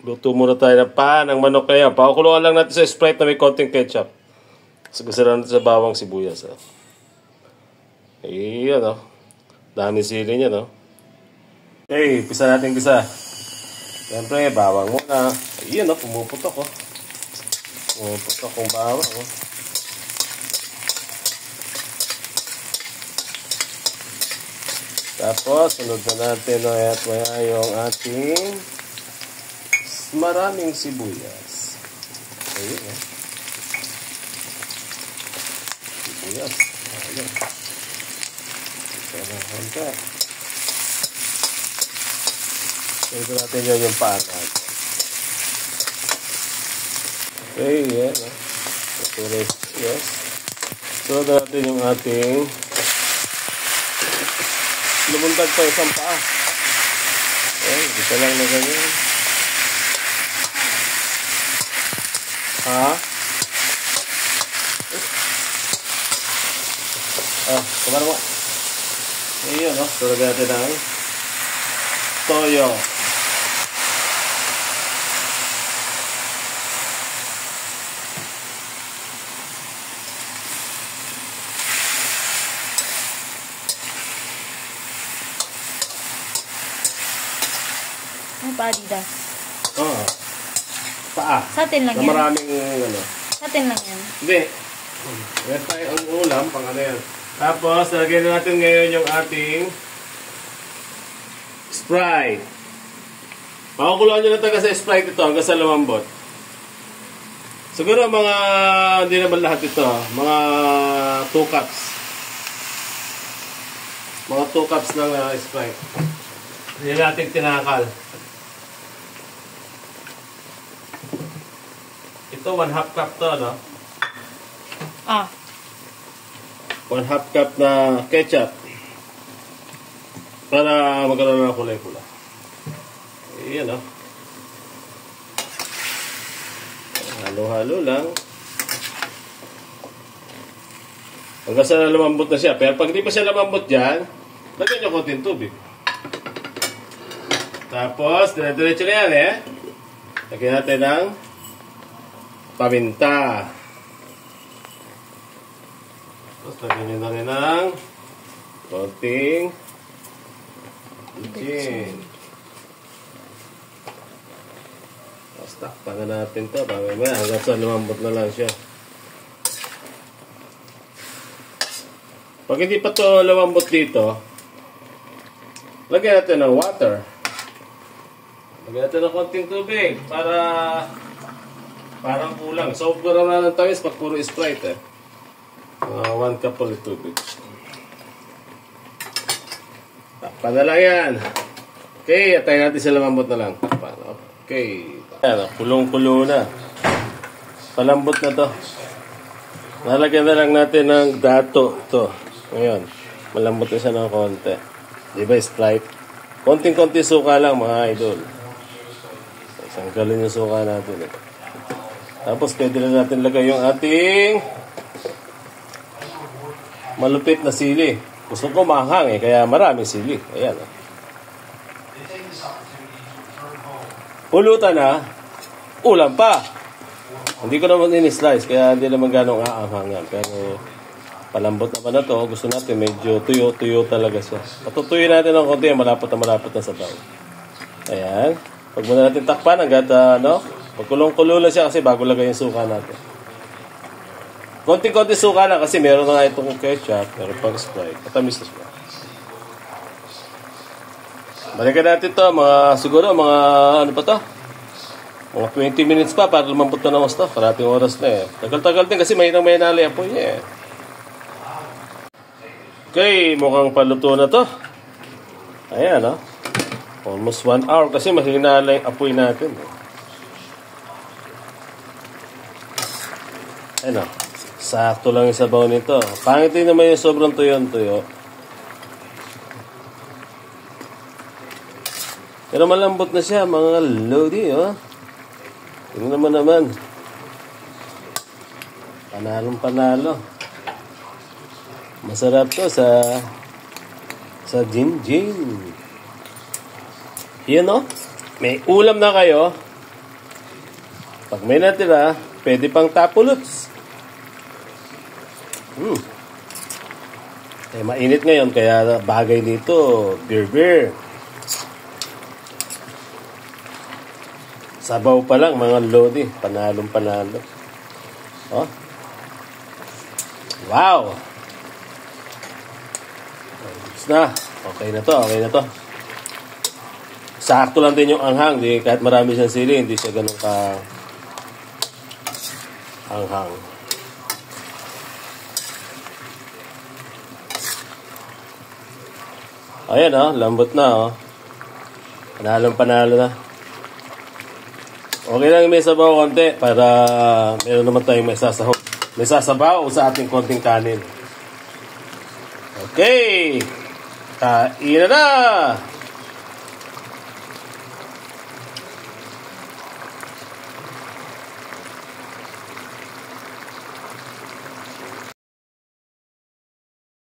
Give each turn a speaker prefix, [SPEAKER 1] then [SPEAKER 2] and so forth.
[SPEAKER 1] Luto muna tayo ng ng manok na yan. Pakukulungan lang natin sa Sprite na may konting ketchup. Sagasa lang natin sa bawang sibuyas. Ayan, oh. Dami sili niya, no? Okay, pisa natin pisa. Siyempre, bawang muna. Ayan, oh. Pumuputok, oh. Pumuputok kong bawang, oh. Tapos, sunod na natin, oh, at maya yung ating maraming sibuyas. Ayun, eh. Sibuyas. Ayun. Ito na hangga. Ito natin yun yung panag. Okay, yan. Ito na yung sibuyas. So, natin yung ating lumundag pa isang paa. Okay, dito lang na ganyan. Kumara mo. Ayun, no? Tulad natin ng toyo.
[SPEAKER 2] Ang Adidas.
[SPEAKER 1] Oo. Paa.
[SPEAKER 2] Sa atin lang yan.
[SPEAKER 1] Maraming ano.
[SPEAKER 2] Sa atin lang yan.
[SPEAKER 1] Hindi. Meron tayo ang ulam, pang ano yan. Tapos, lagyan natin ngayon yung ating Sprite. Pakukuluan nyo na taga sa Sprite ito hanggang sa lumambot. Siguro mga, hindi naman lahat ito, mga 2 cups. Mga 2 cups ng Sprite. Hindi natin tinakal. Ito, 1/2 cup to, no? 1/2 cup na ketchup. Para magkaroon ng kulay-pula. Ayan, no? Halo-halo lang. Hanggang sa lumambot na siya. Pero pag hindi pa siya lumambot dyan, lagyan nyo konting tubig. Tapos, dire-diretso na yan, eh. Lagyan natin ng paminta. Tapos, lagyan nyo na rin ng konting gin. Tapos, takpan na natin ito. Mamaya, hanggang sa lumambot na lang siya. Pag hindi pa ito lumambot dito, lagyan natin ng water. Lagyan natin ng konting tubig para parang kulang. Solve ko naman ng tamis pag puro Sprite, eh. 1 cup ulit tubig. Takpan na lang yan. Okay, atay natin sa lumambot na lang. Takpan. Okay. Ayan, kulong-kulo na. Palambot na to. Nalagyan na lang natin ng dato. Ito. Ngayon, malambot na siya ng konti. Diba, Sprite? Konting-konti suka lang, mga idol. Sanggalin yung suka natin, eh. Tapos, pwede na natin lagay yung ating malupit na sili. Gusto ko mahang, eh, kaya maraming sili. Ayan, oh. Pulutan na, ulam pa. Hindi ko naman in-slice, kaya hindi naman ganong aanghang yan. Pero, palambot naman na to. Gusto natin, medyo tuyo-tuyo talaga siya. Patutuyin natin ng konti, malapot na sabaw. Ayan. Pag muna natin takpan, hanggat, pagkulong-kulo lang siya kasi bago lagay yung suka natin. Konting-konti suka lang kasi meron na nga itong ketchup, meron pang Sprite. Katamis na siya. Balikan natin to, siguro mga, ano pa to? Mga 20 minutes pa para lumambot na ng gusto. Karating oras na, eh. Tagal-tagal din kasi may nalay po niya, eh. Okay, mukhang paluto na to. Ayan, no? Almost 1 hour kasi mahina lang yung apoy natin. Ayan, no? Sakto lang yung sabaw nito. Pangit din naman yung sobrang tuyo-tuyo. Pero malambot na siya, mga lodi, oh. Tingnan naman. Panalong-panalo. Masarap to sa gin. Yan, no? May ulam na kayo. Pag may natira, pwede pang tapuluts. Eh, mainit ngayon, kaya bagay dito, beer. Sabaw pa lang, mga lodi. Panalo. Oh. Wow! Ayos na. Okay na to. Sakto lang din yung anghang. Kahit marami siyang sili, hindi siya ganun ka anghang. Ayan lambot na Panalo na. Okay lang may sabaw konti para meron naman tayong may sasabaw sa ating konting kanin. Okay! Kain na!